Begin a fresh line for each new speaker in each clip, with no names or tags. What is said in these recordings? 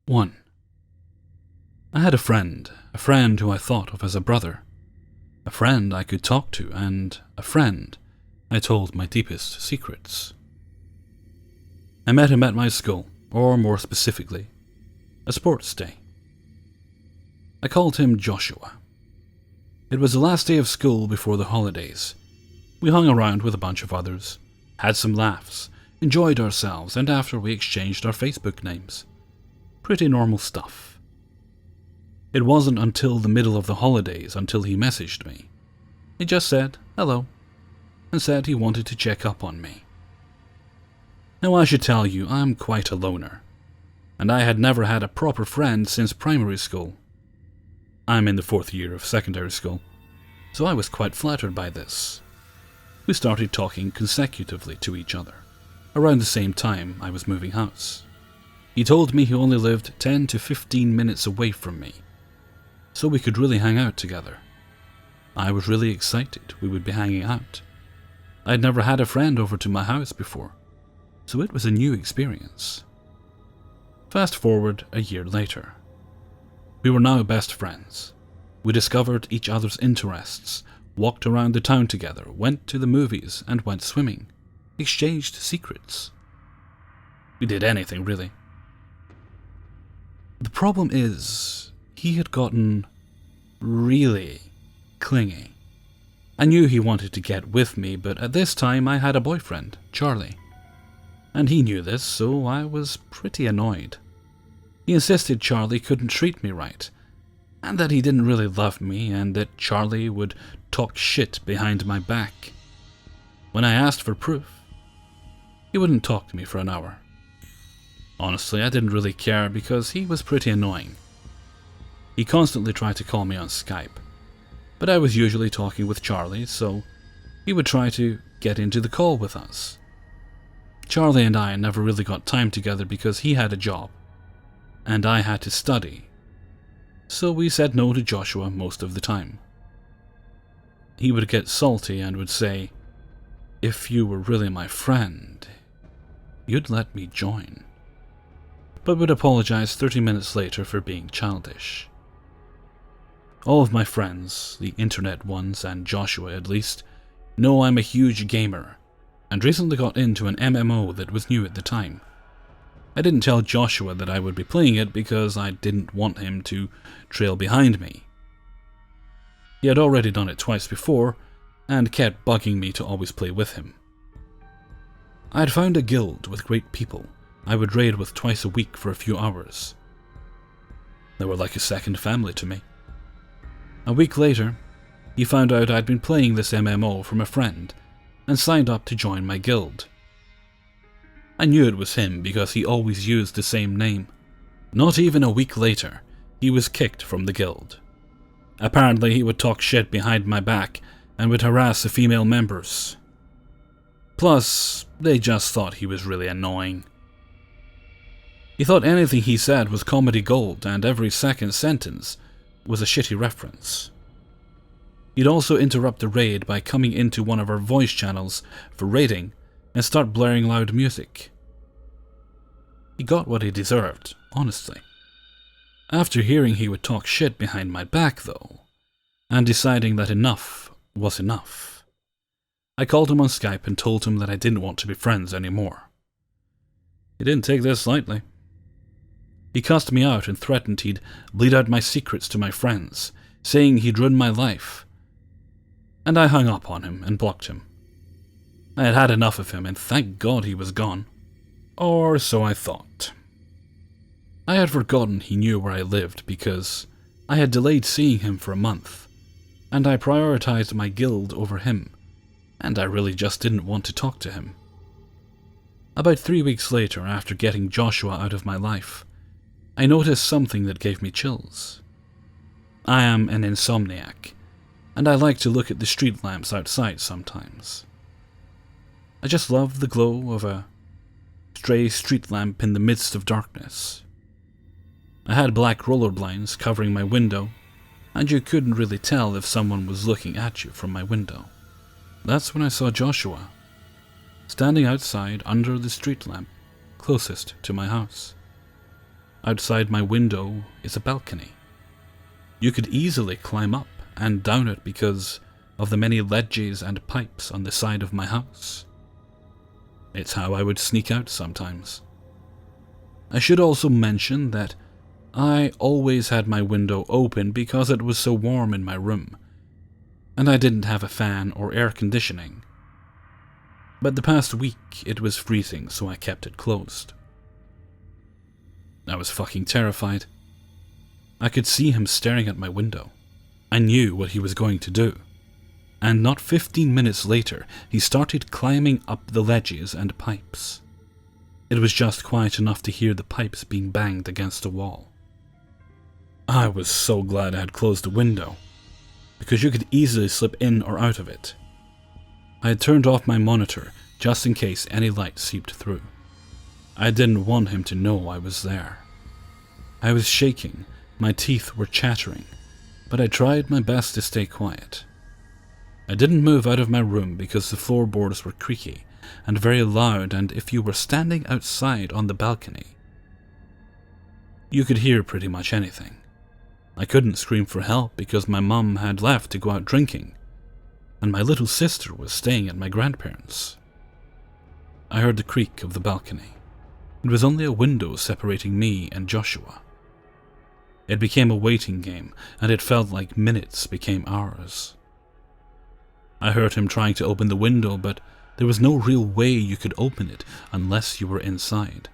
1. I had a friend who I thought of as a brother, a friend I could talk to, and a friend I told my deepest secrets. I met him at my school, or more specifically, a sports day. I called him Joshua. It was the last day of school before the holidays. We hung around with a bunch of others, had some laughs, enjoyed ourselves, and after we exchanged our Facebook names. Pretty normal stuff. It wasn't until the middle of the holidays until he messaged me. He just said hello, and said he wanted to check up on me. Now I should tell you, I'm quite a loner, and I had never had a proper friend since primary school. I'm in the 4th year of secondary school, so I was quite flattered by this. We started talking consecutively to each other, around the same time I was moving house. He told me he only lived 10 to 15 minutes away from me, so we could really hang out together. I was really excited we would be hanging out. I'd never had a friend over to my house before, so it was a new experience. Fast forward a year later. We were now best friends. We discovered each other's interests, walked around the town together, went to the movies, and went swimming, exchanged secrets. We did anything, really. The problem is, he had gotten really clingy. I knew he wanted to get with me, but at this time I had a boyfriend, Charlie. And he knew this, so I was pretty annoyed. He insisted Charlie couldn't treat me right, and that he didn't really love me, and that Charlie would talk shit behind my back. When I asked for proof, he wouldn't talk to me for an hour. Honestly, I didn't really care because he was pretty annoying. He constantly tried to call me on Skype, but I was usually talking with Charlie, so he would try to get into the call with us. Charlie and I never really got time together because he had a job, and I had to study, so we said no to Joshua most of the time. He would get salty and would say, "If you were really my friend, you'd let me join," but would apologize 30 minutes later for being childish. All of my friends, the internet ones and Joshua at least, know I'm a huge gamer, and recently got into an MMO that was new at the time. I didn't tell Joshua that I would be playing it because I didn't want him to trail behind me. He had already done it twice before, and kept bugging me to always play with him. I had found a guild with great people I would raid with twice a week for a few hours. They were like a second family to me. A week later, he found out I'd been playing this MMO from a friend, and signed up to join my guild. I knew it was him because he always used the same name. Not even a week later, he was kicked from the guild. Apparently he would talk shit behind my back and would harass the female members. Plus, they just thought he was really annoying. He thought anything he said was comedy gold, and every second sentence was a shitty reference. He'd also interrupt the raid by coming into one of our voice channels for raiding and start blaring loud music. He got what he deserved, honestly. After hearing he would talk shit behind my back, though, and deciding that enough was enough, I called him on Skype and told him that I didn't want to be friends anymore. He didn't take this lightly. He cussed me out and threatened he'd bleed out my secrets to my friends, saying he'd ruin my life. And I hung up on him and blocked him. I had had enough of him, and thank God he was gone. Or so I thought. I had forgotten he knew where I lived because I had delayed seeing him for a month, and I prioritized my guild over him, and I really just didn't want to talk to him. About 3 weeks later, after getting Joshua out of my life, I noticed something that gave me chills. I am an insomniac, and I like to look at the street lamps outside sometimes. I just love the glow of a stray street lamp in the midst of darkness. I had black roller blinds covering my window, and you couldn't really tell if someone was looking at you from my window. That's when I saw Joshua, standing outside under the street lamp closest to my house. outside my window is a balcony. You could easily climb up and down it because of the many ledges and pipes on the side of my house. It's how I would sneak out sometimes. I should also mention that I always had my window open because it was so warm in my room, and I didn't have a fan or air conditioning. But the past week it was freezing, so I kept it closed. I was fucking terrified. I could see him staring at my window. I knew what he was going to do. And not 15 minutes later, he started climbing up the ledges and pipes. It was just quiet enough to hear the pipes being banged against a wall. I was so glad I had closed the window, because you could easily slip in or out of it. I had turned off my monitor just in case any light seeped through. I didn't want him to know I was there. I was shaking, my teeth were chattering, but I tried my best to stay quiet. I didn't move out of my room because the floorboards were creaky and very loud, and if you were standing outside on the balcony, you could hear pretty much anything. I couldn't scream for help because my mum had left to go out drinking, and my little sister was staying at my grandparents'. I heard the creak of the balcony. It was only a window separating me and Joshua. It became a waiting game, and it felt like minutes became hours. I heard him trying to open the window, but there was no real way you could open it unless you were inside.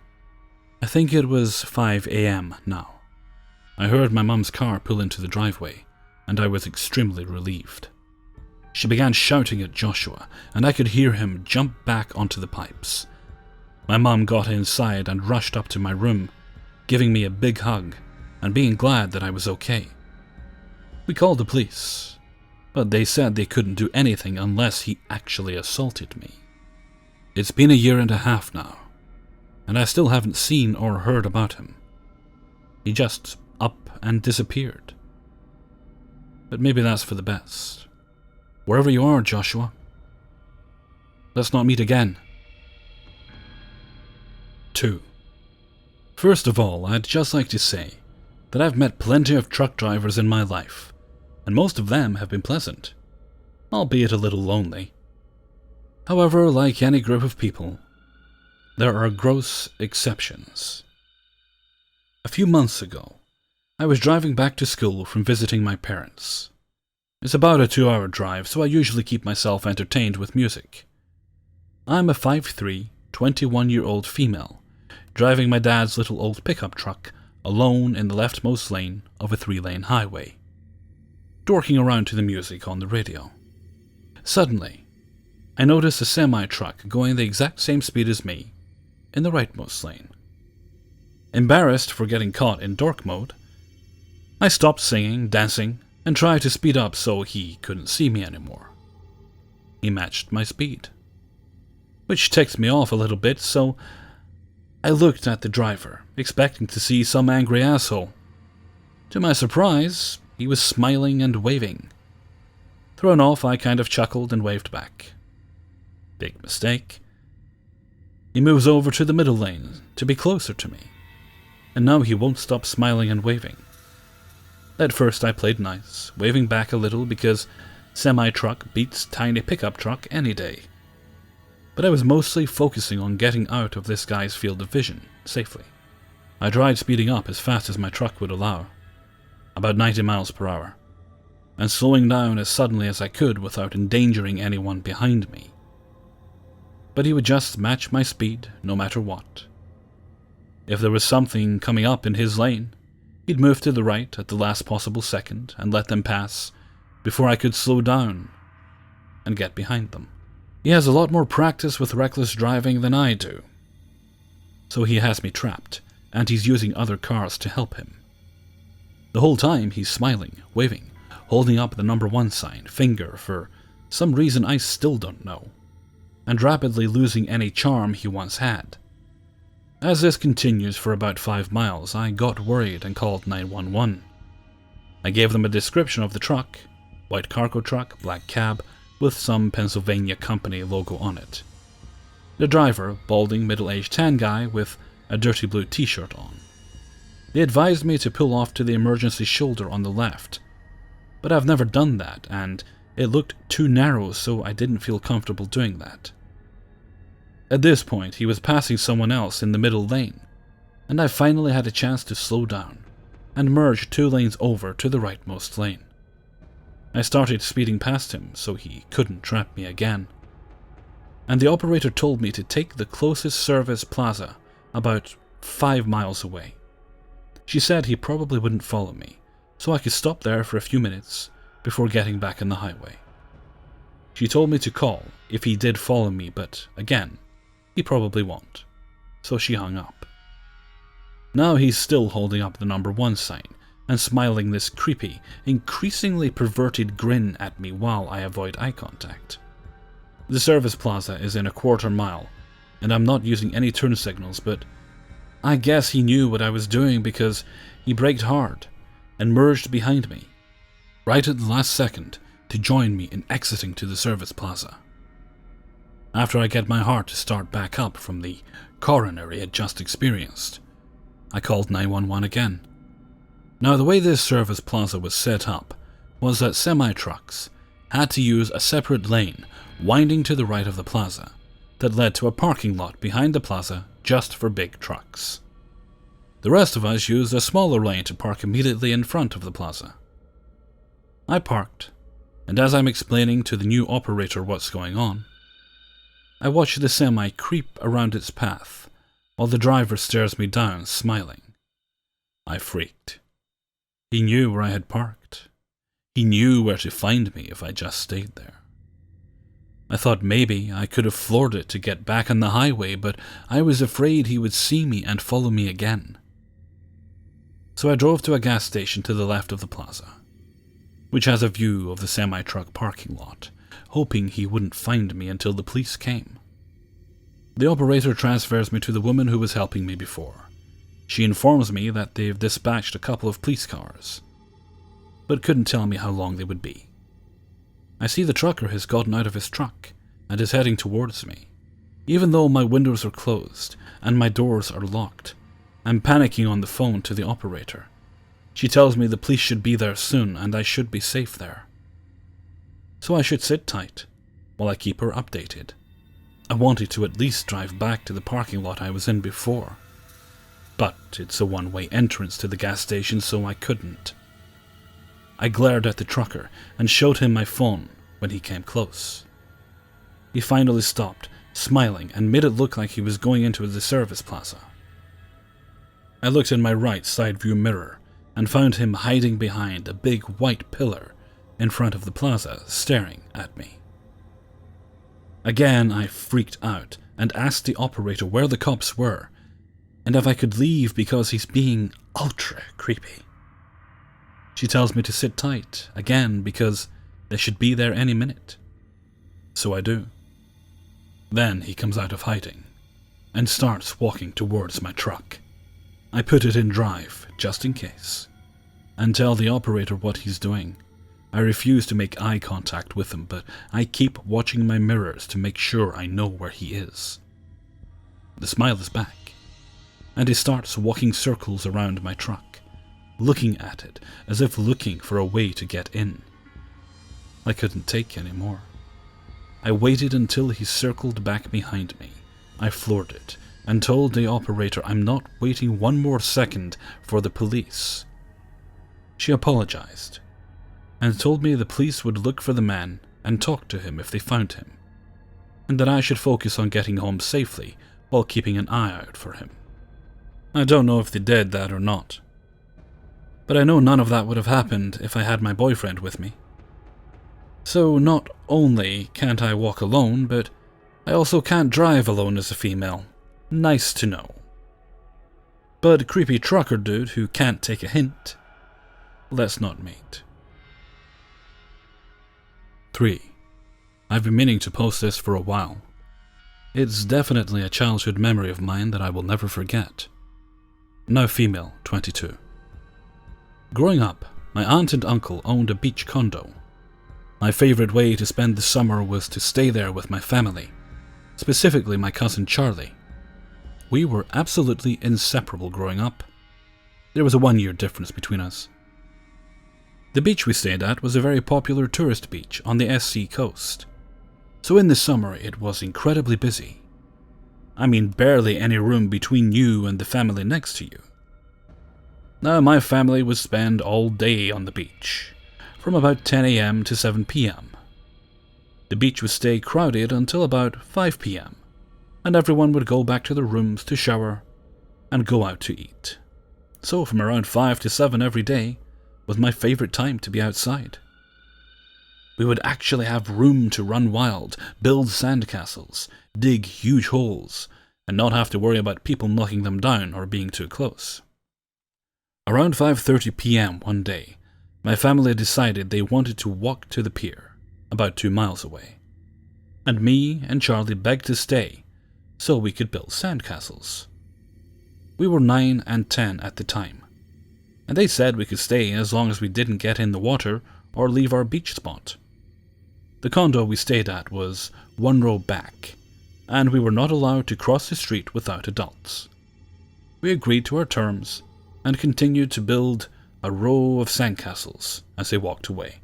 I think it was 5 a.m. now. I heard my mum's car pull into the driveway, and I was extremely relieved. She began shouting at Joshua, and I could hear him jump back onto the pipes. My mum got inside and rushed up to my room, giving me a big hug and being glad that I was okay. We called the police, but they said they couldn't do anything unless he actually assaulted me. It's been a year and a half now, and I still haven't seen or heard about him. He just up and disappeared. But maybe that's for the best. Wherever you are, Joshua, let's not meet again. 2. First of all, I'd just like to say that I've met plenty of truck drivers in my life, and most of them have been pleasant, albeit a little lonely. However, like any group of people, there are gross exceptions. A few months ago, I was driving back to school from visiting my parents. It's about a 2-hour drive, so I usually keep myself entertained with music. I'm a 5'3", 21-year-old female, driving my dad's little old pickup truck alone in the leftmost lane of a 3-lane highway, dorking around to the music on the radio. Suddenly, I notice a semi-truck going the exact same speed as me in the rightmost lane. Embarrassed for getting caught in dork mode, I stopped singing, dancing, and tried to speed up so he couldn't see me anymore. He matched my speed, which ticked me off a little bit, so I looked at the driver, expecting to see some angry asshole. To my surprise, he was smiling and waving. Thrown off, I kind of chuckled and waved back. Big mistake. He moves over to the middle lane to be closer to me, and now he won't stop smiling and waving. At first I played nice, waving back a little because semi-truck beats tiny pickup truck any day. But I was mostly focusing on getting out of this guy's field of vision safely. I tried speeding up as fast as my truck would allow, about 90 miles per hour, and slowing down as suddenly as I could without endangering anyone behind me. But he would just match my speed no matter what. If there was something coming up in his lane, he'd move to the right at the last possible second and let them pass before I could slow down and get behind them. He has a lot more practice with reckless driving than I do, so he has me trapped, and he's using other cars to help him. The whole time he's smiling, waving, holding up the number 1 sign, finger, for some reason I still don't know, and rapidly losing any charm he once had. As this continues for about 5 miles, I got worried and called 911. I gave them a description of the truck, white cargo truck, black cab, with some Pennsylvania company logo on it. The driver, balding, middle-aged tan guy with a dirty blue t-shirt on. They advised me to pull off to the emergency shoulder on the left, but I've never done that, and it looked too narrow, so I didn't feel comfortable doing that. At this point, he was passing someone else in the middle lane, and I finally had a chance to slow down and merge 2 lanes over to the rightmost lane. I started speeding past him so he couldn't trap me again, and the operator told me to take the closest service plaza about 5 miles away. She said he probably wouldn't follow me, so I could stop there for a few minutes before getting back on the highway. She told me to call if he did follow me, but again, he probably won't, so she hung up. Now he's still holding up the number 1 sign and smiling this creepy, increasingly perverted grin at me while I avoid eye contact. The service plaza is in a quarter mile, and I'm not using any turn signals, but I guess he knew what I was doing because he braked hard and merged behind me, right at the last second, to join me in exiting to the service plaza. After I get my heart to start back up from the coronary it just experienced, I called 911 again. Now, the way this service plaza was set up was that semi-trucks had to use a separate lane winding to the right of the plaza that led to a parking lot behind the plaza just for big trucks. The rest of us used a smaller lane to park immediately in front of the plaza. I parked, and as I'm explaining to the new operator what's going on, I watch the semi creep around its path while the driver stares me down, smiling. I freaked. He knew where I had parked. He knew where to find me if I just stayed there. I thought maybe I could have floored it to get back on the highway, but I was afraid he would see me and follow me again. So I drove to a gas station to the left of the plaza, which has a view of the semi-truck parking lot, hoping he wouldn't find me until the police came. The operator transfers me to the woman who was helping me before. She informs me that they've dispatched a couple of police cars, but couldn't tell me how long they would be. I see the trucker has gotten out of his truck and is heading towards me. Even though my windows are closed and my doors are locked, I'm panicking on the phone to the operator. She tells me the police should be there soon and I should be safe there. So I should sit tight while I keep her updated. I wanted to at least drive back to the parking lot I was in before, but it's a one-way entrance to the gas station, so I couldn't. I glared at the trucker and showed him my phone when he came close. He finally stopped, smiling, and made it look like he was going into the service plaza. I looked in my right side view mirror and found him hiding behind a big white pillar in front of the plaza, staring at me. Again, I freaked out and asked the operator where the cops were and if I could leave because he's being ultra creepy. She tells me to sit tight, again, because they should be there any minute. So I do. Then he comes out of hiding and starts walking towards my truck. I put it in drive, just in case, and tell the operator what he's doing. I refuse to make eye contact with him, but I keep watching my mirrors to make sure I know where he is. The smile is back, and he starts walking circles around my truck, looking at it as if looking for a way to get in. I couldn't take any more. I waited until he circled back behind me. I floored it and told the operator I'm not waiting one more second for the police. She apologized and told me the police would look for the man and talk to him if they found him, and that I should focus on getting home safely while keeping an eye out for him. I don't know if they did that or not, but I know none of that would have happened if I had my boyfriend with me. So not only can't I walk alone, but I also can't drive alone as a female. Nice to know. But creepy trucker dude who can't take a hint, let's not mate. 3. I've been meaning to post this for a while. It's definitely a childhood memory of mine that I will never forget. Now female, 22. Growing up, my aunt and uncle owned a beach condo. My favorite way to spend the summer was to stay there with my family, specifically my cousin Charlie. We were absolutely inseparable growing up. There was a 1-year difference between us. The beach we stayed at was a very popular tourist beach on the SC coast, so in the summer it was incredibly busy. I mean, barely any room between you and the family next to you. Now, my family would spend all day on the beach, from about 10 a.m. to 7 p.m. The beach would stay crowded until about 5 p.m, and everyone would go back to their rooms to shower and go out to eat. So from around 5 to 7 every day was my favorite time to be outside. We would actually have room to run wild, build sandcastles, dig huge holes, and not have to worry about people knocking them down or being too close. Around 5:30 p.m. one day, my family decided they wanted to walk to the pier, about 2 miles away, and me and Charlie begged to stay so we could build sandcastles. We were 9 and 10 at the time, and they said we could stay as long as we didn't get in the water or leave our beach spot. The condo we stayed at was 1 row back, and we were not allowed to cross the street without adults. We agreed to our terms and continued to build a row of sandcastles as they walked away.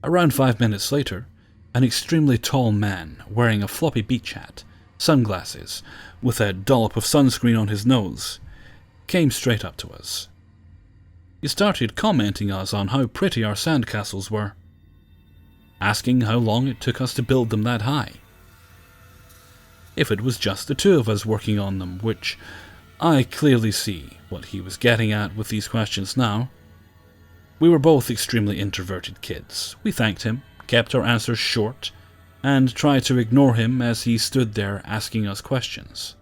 Around 5 minutes later, an extremely tall man wearing a floppy beach hat, sunglasses, with a dollop of sunscreen on his nose, came straight up to us. He started commenting us on how pretty our sandcastles were, asking how long it took us to build them that high. If it was just the two of us working on them, which I clearly see what he was getting at with these questions now. We were both extremely introverted kids. We thanked him, kept our answers short, and tried to ignore him as he stood there asking us questions.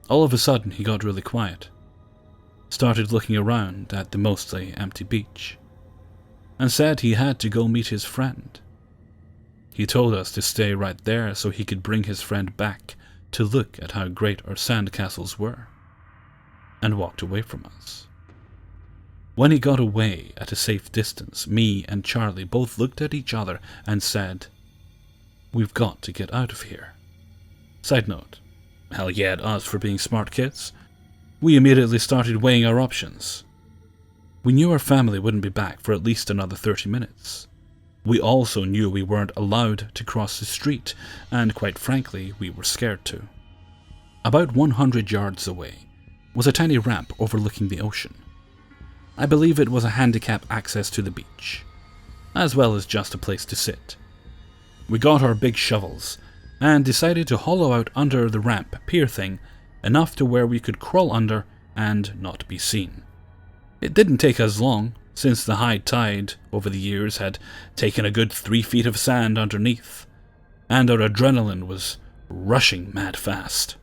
All of a sudden he got really quiet, started looking around at the mostly empty beach, and said he had to go meet his friend. He told us to stay right there so he could bring his friend back to look at how great our sandcastles were, and walked away from us. When he got away at a safe distance, me and Charlie both looked at each other and said, "We've got to get out of here." Side note, hell yeah at us for being smart kids. We immediately started weighing our options. We knew our family wouldn't be back for at least another 30 minutes. We also knew we weren't allowed to cross the street, and quite frankly, we were scared to. About 100 yards away was a tiny ramp overlooking the ocean. I believe it was a handicap access to the beach, as well as just a place to sit. We got our big shovels and decided to hollow out under the ramp pier thing enough to where we could crawl under and not be seen. It didn't take us long, since the high tide over the years had taken a good 3 feet of sand underneath, and our adrenaline was rushing mad fast.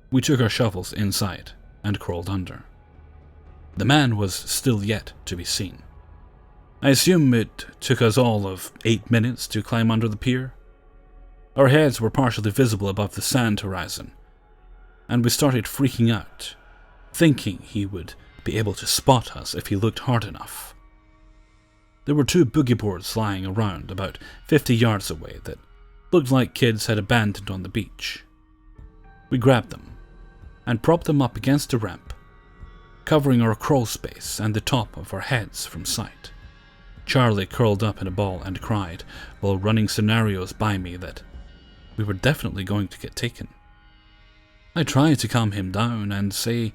We took our shovels inside and crawled under. The man was still yet to be seen. I assume it took us all of 8 minutes to climb under the pier. Our heads were partially visible above the sand horizon, and we started freaking out, thinking he would be able to spot us if he looked hard enough. There were 2 boogie boards lying around about 50 yards away that looked like kids had abandoned on the beach. We grabbed them and propped them up against the ramp, covering our crawl space and the top of our heads from sight. Charlie curled up in a ball and cried while running scenarios by me that we were definitely going to get taken. I tried to calm him down and say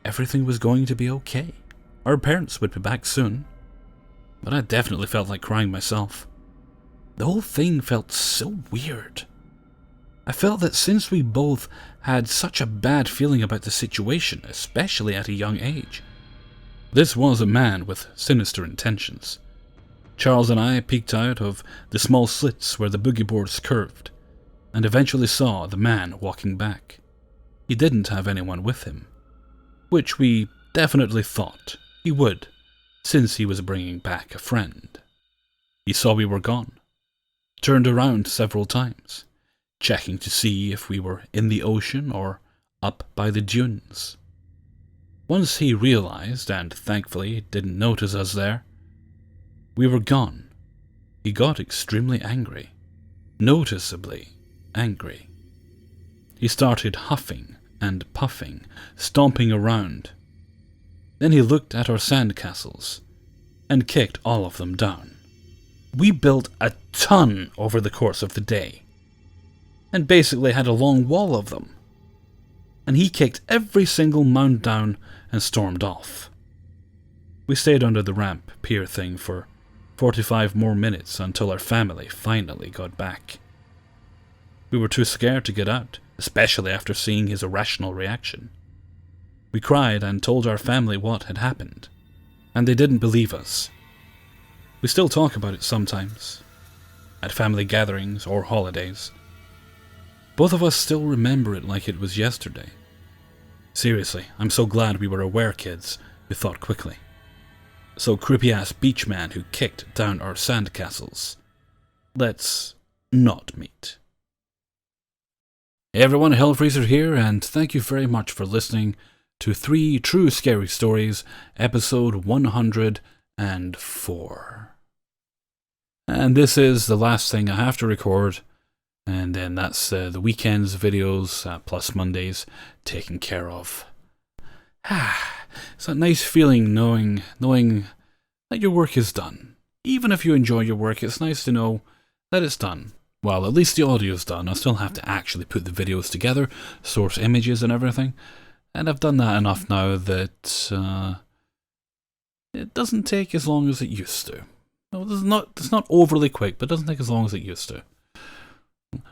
everything was going to be okay. Our parents would be back soon. But I definitely felt like crying myself. The whole thing felt so weird. I felt that since we both had such a bad feeling about the situation, especially at a young age, this was a man with sinister intentions. Charles and I peeked out of the small slits where the boogie boards curved, and eventually saw the man walking back. He didn't have anyone with him, which we definitely thought he would, since he was bringing back a friend. He saw we were gone, turned around several times, checking to see if we were in the ocean or up by the dunes. Once he realized, and thankfully didn't notice us there, we were gone, he got extremely angry, noticeably angry. He started huffing and puffing, stomping around, Then he looked at our sandcastles and kicked all of them down. We built a ton over the course of the day, and basically had a long wall of them. And he kicked every single mound down and stormed off. We stayed under the ramp pier thing for 45 more minutes until our family finally got back. We were too scared to get out, especially after seeing his irrational reaction. We cried and told our family what had happened, and they didn't believe us. We still talk about it sometimes, at family gatherings or holidays. Both of us still remember it like it was yesterday. Seriously, I'm so glad we were aware kids who thought quickly. So creepy-ass beach man who kicked down our sandcastles, let's not meet. Hey everyone, Hellfreezer here, and thank you very much for listening to 3 True Scary Stories, episode 104. And this is the last thing I have to record, and then that's the weekend's videos, plus Mondays, taken care of. It's that nice feeling knowing that your work is done. Even if you enjoy your work, it's nice to know that it's done. Well, at least the audio's done. I still have to actually put the videos together, source images and everything. And I've done that enough now that it doesn't take as long as it used to. No, it's not overly quick, but it doesn't take as long as it used to.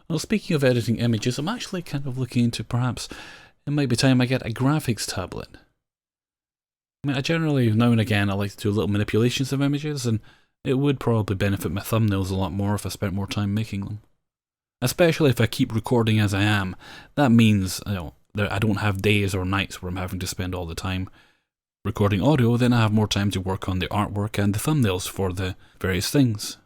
Well, speaking of editing images, I'm actually kind of looking into perhaps it might be time I get a graphics tablet. I mean, I generally, now and again, I like to do little manipulations of images, and it would probably benefit my thumbnails a lot more if I spent more time making them. Especially if I keep recording as I am. That means, I don't have days or nights where I'm having to spend all the time recording audio, then I have more time to work on the artwork and the thumbnails for the various things.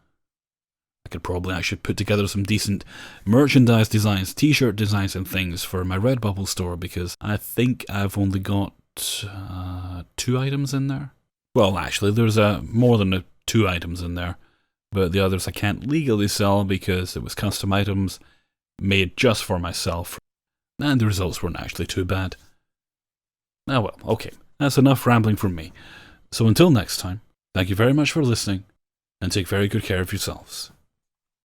I should put together some decent merchandise designs, t-shirt designs and things for my Redbubble store, because I think I've only got 2 items in there. Well, actually, there's more than 2 items in there, but the others I can't legally sell because it was custom items made just for myself, and the results weren't actually too bad. Ah well, okay, that's enough rambling from me. So until next time, thank you very much for listening, and take very good care of yourselves.